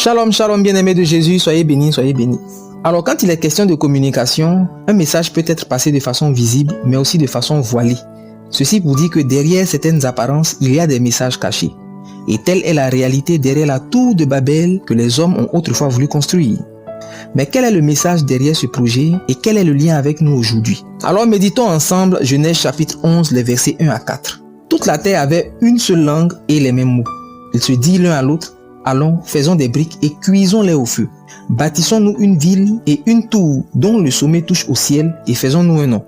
Shalom, shalom, bien-aimés de Jésus, soyez bénis, soyez bénis. Alors, quand il est question de communication, un message peut être passé de façon visible, mais aussi de façon voilée. Ceci pour dire que derrière certaines apparences, il y a des messages cachés. Et telle est la réalité derrière la tour de Babel que les hommes ont autrefois voulu construire. Mais quel est le message derrière ce projet et quel est le lien avec nous aujourd'hui? Alors méditons ensemble Genèse chapitre 11, les versets 1 à 4. Toute la terre avait une seule langue et les mêmes mots. Ils se dirent l'un à l'autre, allons, faisons des briques et cuisons-les au feu. Bâtissons-nous une ville et une tour dont le sommet touche au ciel et faisons-nous un nom.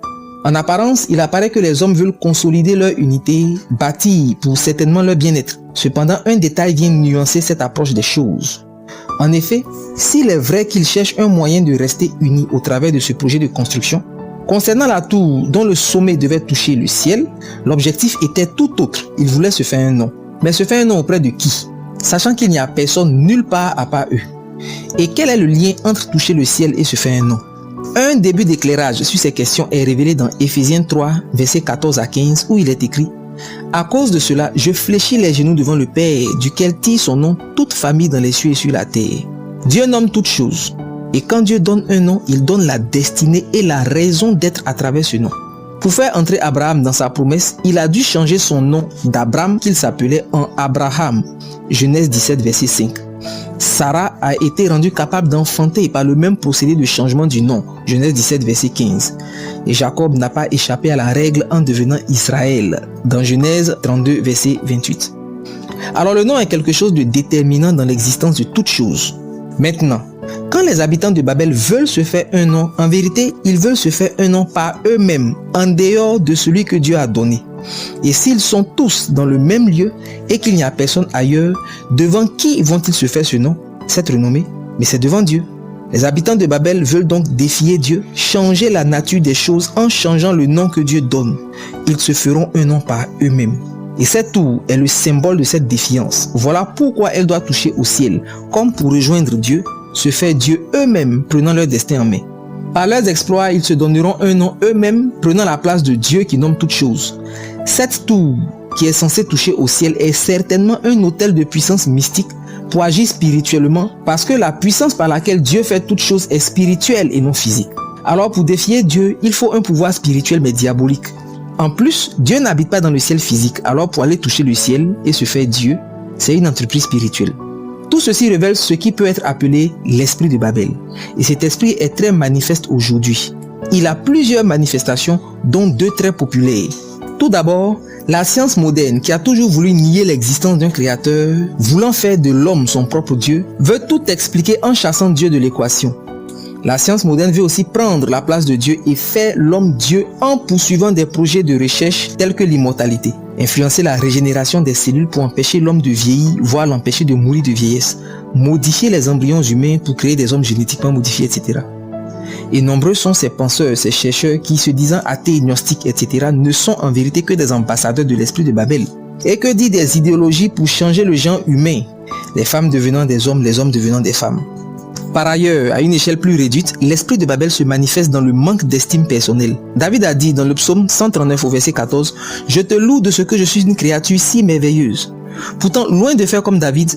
En apparence, il apparaît que les hommes veulent consolider leur unité, bâtir pour certainement leur bien-être. Cependant, un détail vient nuancer cette approche des choses. En effet, s'il est vrai qu'ils cherchent un moyen de rester unis au travers de ce projet de construction, concernant la tour dont le sommet devait toucher le ciel, l'objectif était tout autre. Ils voulaient se faire un nom. Mais se faire un nom auprès de qui? Sachant qu'il n'y a personne nulle part à part eux. Et quel est le lien entre toucher le ciel et se faire un nom? Un début d'éclairage sur ces questions est révélé dans Éphésiens 3, versets 14 à 15, où il est écrit: à cause de cela, je fléchis les genoux devant le Père, duquel tire son nom toute famille dans les cieux et sur la terre. Dieu nomme toutes choses. Et quand Dieu donne un nom, il donne la destinée et la raison d'être à travers ce nom. Pour faire entrer Abraham dans sa promesse, il a dû changer son nom d'Abram qu'il s'appelait en Abraham. Genèse 17, verset 5. Sarah a été rendue capable d'enfanter par le même procédé de changement du nom. Genèse 17, verset 15. Et Jacob n'a pas échappé à la règle en devenant Israël. Dans Genèse 32, verset 28. Alors le nom est quelque chose de déterminant dans l'existence de toute chose. Maintenant, quand les habitants de Babel veulent se faire un nom, en vérité, ils veulent se faire un nom par eux-mêmes, en dehors de celui que Dieu a donné. Et s'ils sont tous dans le même lieu et qu'il n'y a personne ailleurs, devant qui vont-ils se faire ce nom, s'être renommé? Mais c'est devant Dieu. Les habitants de Babel veulent donc défier Dieu, changer la nature des choses en changeant le nom que Dieu donne. Ils se feront un nom par eux-mêmes. Et cette tour est le symbole de cette défiance. Voilà pourquoi elle doit toucher au ciel, comme pour rejoindre Dieu, se faire Dieu eux-mêmes, prenant leur destin en main. Par leurs exploits, ils se donneront un nom eux-mêmes, prenant la place de Dieu qui nomme toutes choses. Cette tour, qui est censée toucher au ciel, est certainement un autel de puissance mystique pour agir spirituellement, parce que la puissance par laquelle Dieu fait toutes choses est spirituelle et non physique. Alors pour défier Dieu, il faut un pouvoir spirituel mais diabolique. En plus, Dieu n'habite pas dans le ciel physique, alors pour aller toucher le ciel et se faire Dieu, c'est une entreprise spirituelle. Tout ceci révèle ce qui peut être appelé l'esprit de Babel. Et cet esprit est très manifeste aujourd'hui. Il a plusieurs manifestations, dont deux très populaires. Tout d'abord, la science moderne, qui a toujours voulu nier l'existence d'un créateur, voulant faire de l'homme son propre Dieu, veut tout expliquer en chassant Dieu de l'équation. La science moderne veut aussi prendre la place de Dieu et faire l'homme Dieu en poursuivant des projets de recherche tels que l'immortalité, influencer la régénération des cellules pour empêcher l'homme de vieillir, voire l'empêcher de mourir de vieillesse, modifier les embryons humains pour créer des hommes génétiquement modifiés, etc. Et nombreux sont ces penseurs, ces chercheurs qui, se disant athées, gnostiques, etc., ne sont en vérité que des ambassadeurs de l'esprit de Babel. Et que dit des idéologies pour changer le genre humain, les femmes devenant des hommes, les hommes devenant des femmes. Par ailleurs, à une échelle plus réduite, l'esprit de Babel se manifeste dans le manque d'estime personnelle. David a dit dans le psaume 139 au verset 14, « Je te loue de ce que je suis une créature si merveilleuse. » Pourtant, loin de faire comme David,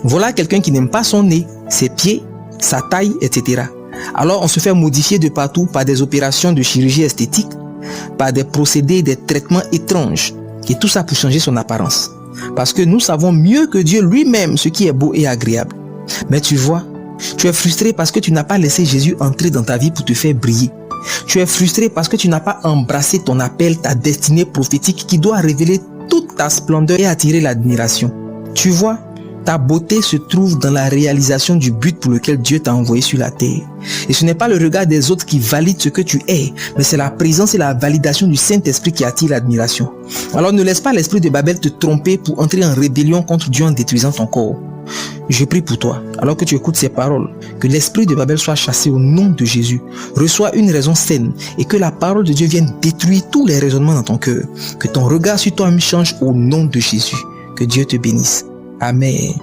voilà quelqu'un qui n'aime pas son nez, ses pieds, sa taille, etc. Alors on se fait modifier de partout par des opérations de chirurgie esthétique, par des procédés, des traitements étranges, et tout ça pour changer son apparence. Parce que nous savons mieux que Dieu lui-même ce qui est beau et agréable. Mais tu vois, tu es frustré parce que tu n'as pas laissé Jésus entrer dans ta vie pour te faire briller. Tu es frustré parce que tu n'as pas embrassé ton appel, ta destinée prophétique qui doit révéler toute ta splendeur et attirer l'admiration. Tu vois, ta beauté se trouve dans la réalisation du but pour lequel Dieu t'a envoyé sur la terre. Et ce n'est pas le regard des autres qui valide ce que tu es, mais c'est la présence et la validation du Saint-Esprit qui attire l'admiration. Alors ne laisse pas l'esprit de Babel te tromper pour entrer en rébellion contre Dieu en détruisant ton corps. Je prie pour toi, alors que tu écoutes ces paroles, que l'esprit de Babel soit chassé au nom de Jésus. Reçois une raison saine et que la parole de Dieu vienne détruire tous les raisonnements dans ton cœur. Que ton regard sur toi-même change au nom de Jésus. Que Dieu te bénisse. Amen.